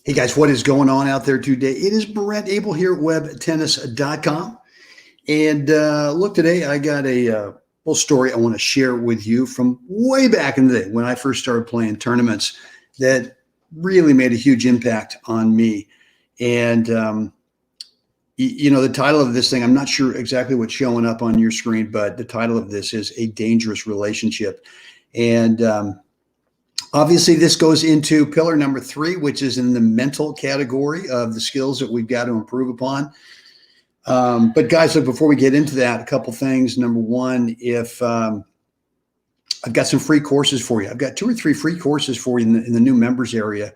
Hey guys, what is going on out there today? It is Brent Abel here at webtennis.com. And look, today I got a little story I want to share with you from way back in the day when I first started playing tournaments that really made a huge impact on me. And, the title of this thing, I'm not sure exactly what's showing up on your screen, but the title of this is A Dangerous Relationship. And obviously, this goes into pillar number 3, which is in the mental category of the skills that we've got to improve upon. But guys, look, before we get into that, a couple things. Number one, if I've got some free courses for you. I've got 2 or 3 free courses for you in the new members area.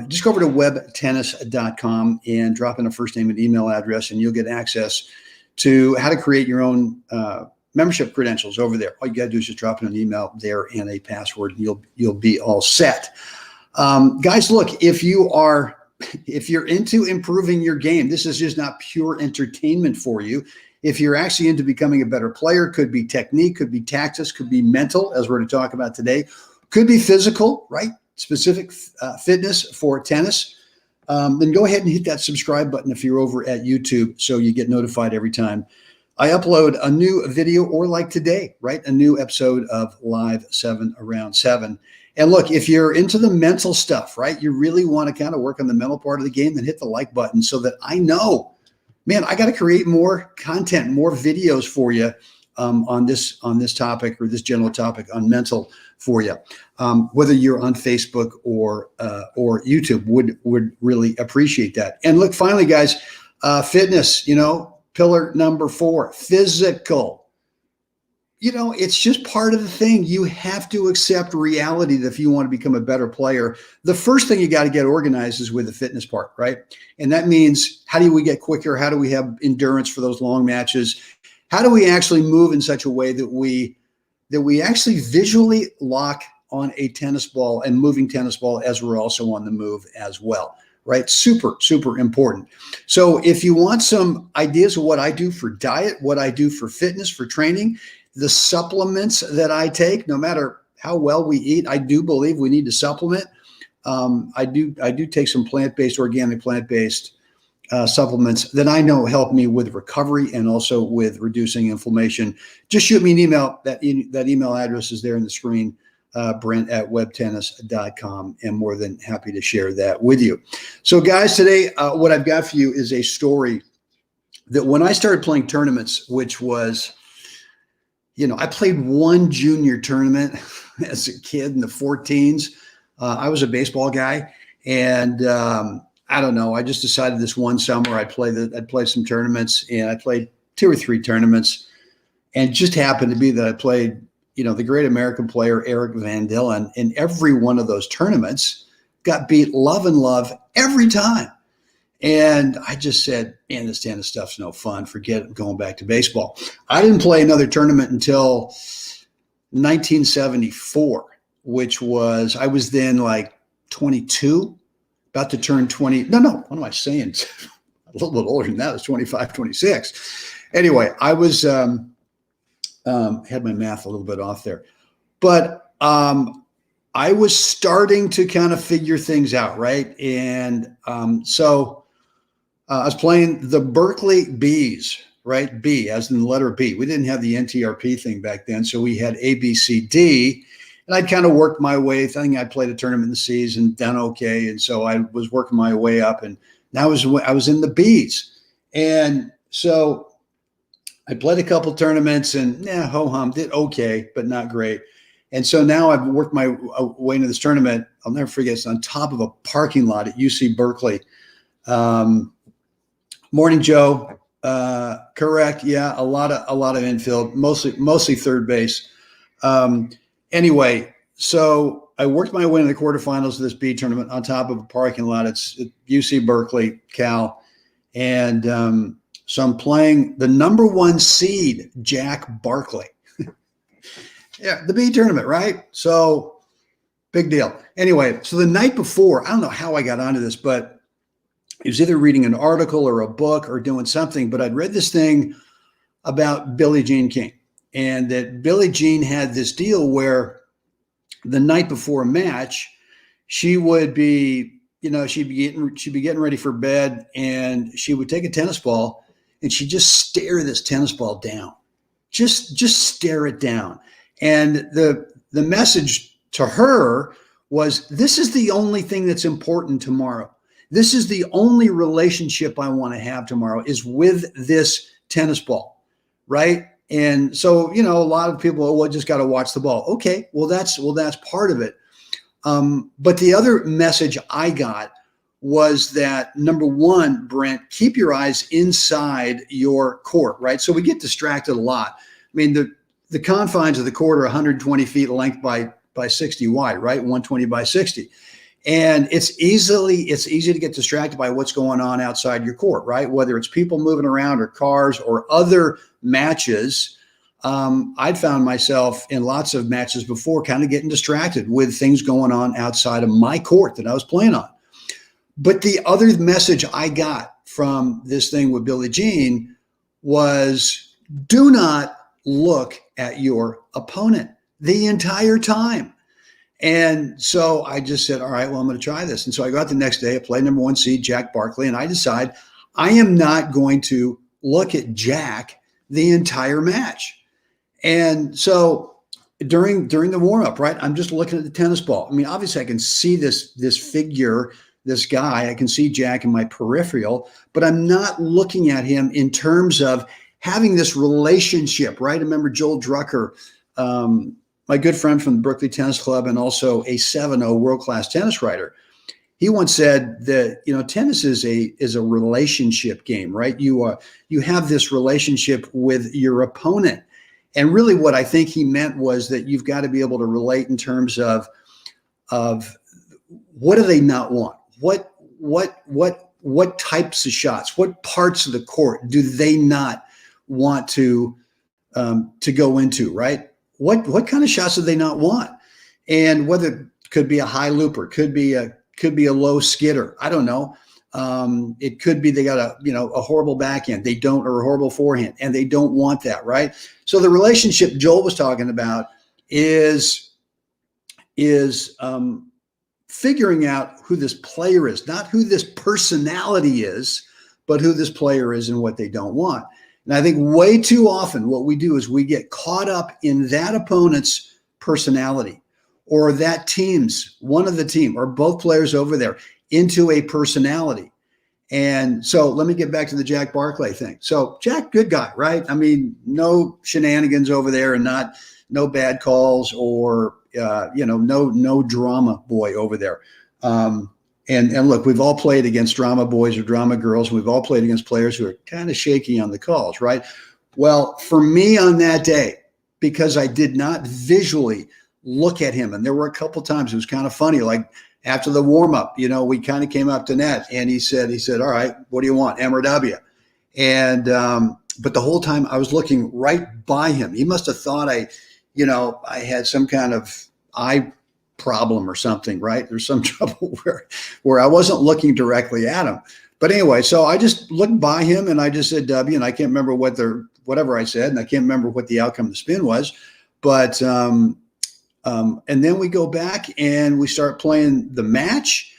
Just go over to webtennis.com and drop in a first name and email address, and you'll get access to how to create your own membership credentials over there. All you got to do is just drop in an email there and a password. You'll be all set. Guys, look, if you're into improving your game, this is just not pure entertainment for you. If you're actually into becoming a better player, could be technique, could be tactics, could be mental, as we're going to talk about today, could be physical, right? Specific fitness for tennis. Then go ahead and hit that subscribe button if you're over at YouTube so you get notified every time I upload a new video, or like today, right? A new episode of Live 7 Around 7. And look, if you're into the mental stuff, right? You really want to kind of work on the mental part of the game, then hit the like button so that I know, man, I got to create more content, more videos for you on this topic, or this general topic on mental for you. Whether you're on Facebook or YouTube, would really appreciate that. And look, finally, guys, fitness, pillar number 4, physical. It's just part of the thing. You have to accept reality that if you want to become a better player, the first thing you got to get organized is with the fitness part, right? And that means, how do we get quicker? How do we have endurance for those long matches? How do we actually move in such a way that we actually visually lock on a tennis ball and moving tennis ball as we're also on the move as well? Right? Super, super important. So if you want some ideas of what I do for diet, what I do for fitness, for training, the supplements that I take, no matter how well we eat, I do believe we need to supplement. I do take some organic plant-based supplements that I know help me with recovery and also with reducing inflammation. Just shoot me an email. That email address is there in the screen. Brent@webtennis.com, and more than happy to share that with you. So guys, today, what I've got for you is a story that when I started playing tournaments, which was, I played one junior tournament as a kid in the 14s. I was a baseball guy, and I don't know, I just decided this one summer I'd play some tournaments, and I played 2 or 3 tournaments, and it just happened to be that I played the great American player, Eric Van Dillen, in every one of those tournaments, got beat love and love every time. And I just said, man, this tennis stuff's no fun. Forget it, going back to baseball. I didn't play another tournament until 1974, which was, I was then like 22, about to turn 20. No, what am I saying? A little bit older than that. I was 25, 26. Anyway, I was... had my math a little bit off there, but I was starting to kind of figure things out, right? And so I was playing the Berkeley Bees, right? B as in the letter B. We didn't have the NTRP thing back then, so we had A, B, C, D, and I'd kind of worked my way. I think I played a tournament in the C's and done okay, and so I was working my way up, and now I was in the B's, and so I played a couple tournaments and ho-hum, did okay, but not great. And so now I've worked my way into this tournament. I'll never forget, it's on top of a parking lot at UC Berkeley. Morning, Joe. Correct. Yeah, a lot of infield, mostly third base. Anyway, so I worked my way into the quarterfinals of this B tournament on top of a parking lot. It's at UC Berkeley, Cal. And so I'm playing the number 1 seed, Jack Barkley. Yeah, the B tournament, right? So big deal. Anyway, so the night before, I don't know how I got onto this, but it was either reading an article or a book or doing something, but I'd read this thing about Billie Jean King, and that Billie Jean had this deal where the night before a match, she would be she'd be getting ready for bed, and she would take a tennis ball and she'd just stare this tennis ball down, just stare it down. And the message to her was, this is the only thing that's important tomorrow. This is the only relationship I want to have tomorrow, is with this tennis ball, right? And so, a lot of people, well, just got to watch the ball. Okay, well, that's part of it. But the other message I got was that, number one, Brent, keep your eyes inside your court, right? So we get distracted a lot. I mean, the confines of the court are 120 feet length by 60 wide, right? 120 by 60. And it's easy to get distracted by what's going on outside your court, right? Whether it's people moving around or cars or other matches. I'd found myself in lots of matches before kind of getting distracted with things going on outside of my court that I was playing on. But the other message I got from this thing with Billie Jean was, do not look at your opponent the entire time. And so I just said, all right, well, I'm going to try this. And so I go out the next day, I play number 1 seed, Jack Barkley, and I decide I am not going to look at Jack the entire match. And so during the warm-up, right, I'm just looking at the tennis ball. I mean, obviously I can see this figure, this guy. I can see Jack in my peripheral, but I'm not looking at him in terms of having this relationship, right? I remember Joel Drucker, my good friend from the Berkeley Tennis Club and also a 7-0 world-class tennis writer. He once said that, tennis is a relationship game, right? You have this relationship with your opponent. And really what I think he meant was that you've got to be able to relate in terms of what do they not want? What types of shots, what parts of the court do they not want to go into, right? What kind of shots do they not want? And whether it could be a high looper, could be a low skidder. I don't know. It could be they got a horrible backhand. They don't, or a horrible forehand, and they don't want that, right? So the relationship Joel was talking about is figuring out who this player is, not who this personality is, but who this player is and what they don't want. And I think way too often what we do is we get caught up in that opponent's personality, or that team's, one of the team, or both players over there, into a personality. And so let me get back to the Jack Barkley thing. So Jack, good guy, right? I mean, no shenanigans over there, and no bad calls, or no drama boy over there. And look, we've all played against drama boys or drama girls, and we've all played against players who are kind of shaky on the calls, right? Well, for me on that day, because I did not visually look at him, and there were a couple times it was kind of funny, like after the warm-up, we kind of came up to net, and he said, all right, what do you want, M or W? And but the whole time I was looking right by him. He must have thought I had some kind of eye problem or something, right? There's some trouble where I wasn't looking directly at him. But anyway, so I just looked by him and I just said W, and I can't remember whatever I said, and I can't remember what the outcome of the spin was. But and then we go back and we start playing the match.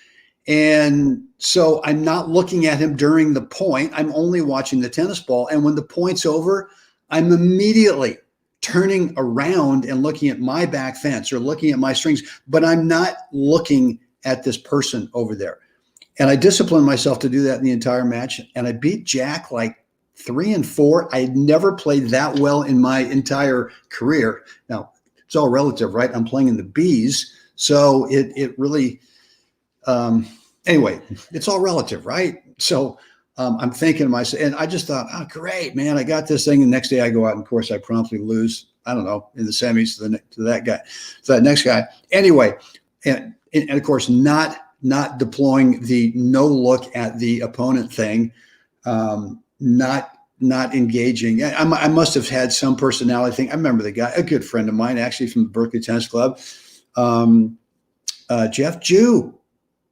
And so I'm not looking at him during the point. I'm only watching the tennis ball. And when the point's over, I'm immediately turning around and looking at my back fence or looking at my strings, but I'm not looking at this person over there. And I disciplined myself to do that in the entire match. And I beat Jack like 3-4. I had never played that well in my entire career. Now, it's all relative, right? I'm playing in the B's. So it really, anyway, it's all relative, right? So I'm thinking to myself, and I just thought, oh, great, man, I got this thing. And the next day I go out, and of course I promptly lose, I don't know, in the semis to that guy, to that next guy. Anyway, and of course, not deploying the no look at the opponent thing, not engaging. I must have had some personality thing. I remember the guy, a good friend of mine, actually from the Berkeley Tennis Club, Jeff Jew,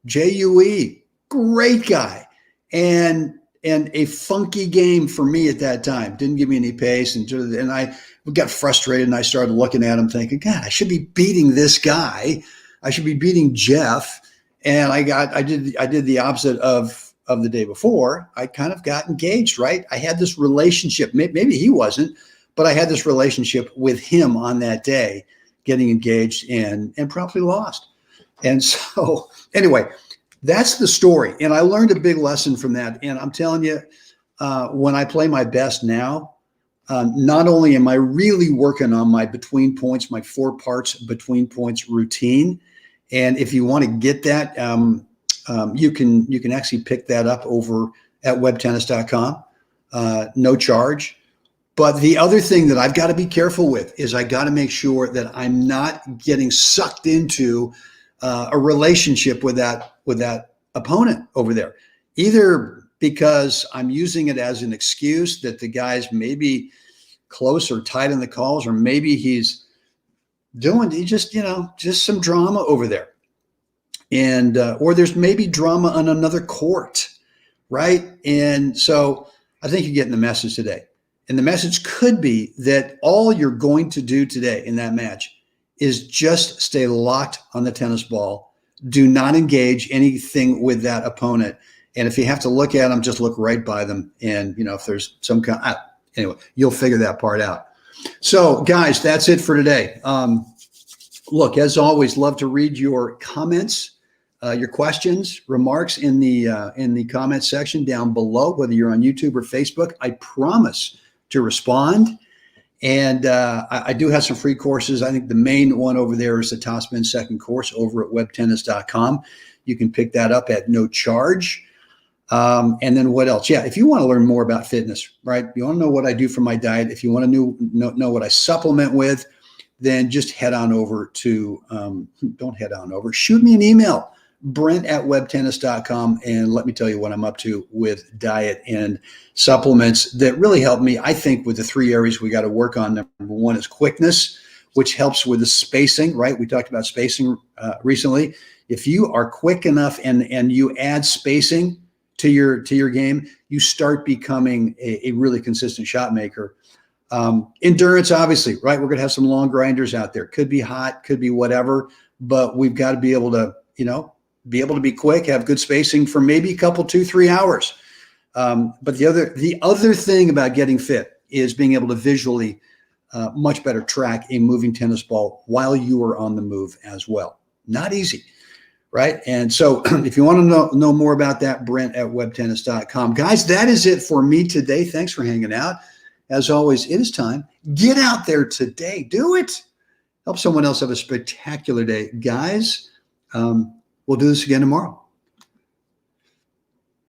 J-U-E, great guy. And a funky game for me at that time. Didn't give me any pace. And I got frustrated, and I started looking at him thinking, God, I should be beating this guy. I should be beating Jeff. And I did the opposite of the day before. I kind of got engaged, right? I had this relationship. Maybe he wasn't, but I had this relationship with him on that day, getting engaged and promptly lost. And so anyway, that's the story. And I learned a big lesson from that. And I'm telling you, when I play my best now, not only am I really working on my between points, my 4 parts between points routine, and if you want to get that, you can actually pick that up over at webtennis.com, no charge. But the other thing that I've got to be careful with is I got to make sure that I'm not getting sucked into a relationship with that opponent over there, either because I'm using it as an excuse that the guy's maybe close or tight in the calls, or maybe he's doing just some drama over there, and or there's maybe drama on another court, right? And so I think you're getting the message today. And the message could be that all you're going to do today in that match is just stay locked on the tennis ball. Do not engage anything with that opponent. And if you have to look at them, just look right by them. And, if there's some kind anyway, you'll figure that part out. So guys, that's it for today. Look, as always, love to read your comments, your questions, remarks in the comment section down below, whether you're on YouTube or Facebook. I promise to respond. And I do have some free courses. I think the main one over there is the Topspin second course over at webtennis.com. You can pick that up at no charge. And then what else? Yeah, if you want to learn more about fitness, right? You want to know what I do for my diet. If you want to know what I supplement with, then just head on over to, don't head on over, shoot me an email, Brent@webtennis.com, and let me tell you what I'm up to with diet and supplements that really help me. I think with the 3 areas we got to work on. Number 1 is quickness, which helps with the spacing, right? We talked about spacing recently. If you are quick enough and you add spacing to your game, you start becoming a really consistent shot maker. Endurance, obviously, right? We're going to have some long grinders out there. Could be hot, could be whatever, but we've got to be able to, be quick, have good spacing for maybe a couple, 2-3 hours. But the other thing about getting fit is being able to visually much better track a moving tennis ball while you are on the move as well. Not easy, right? And so if you want to know more about that, Brent@webtennis.com. Guys, that is it for me today. Thanks for hanging out. As always, it is time. Get out there today. Do it. Help someone else have a spectacular day. Guys, we'll do this again tomorrow.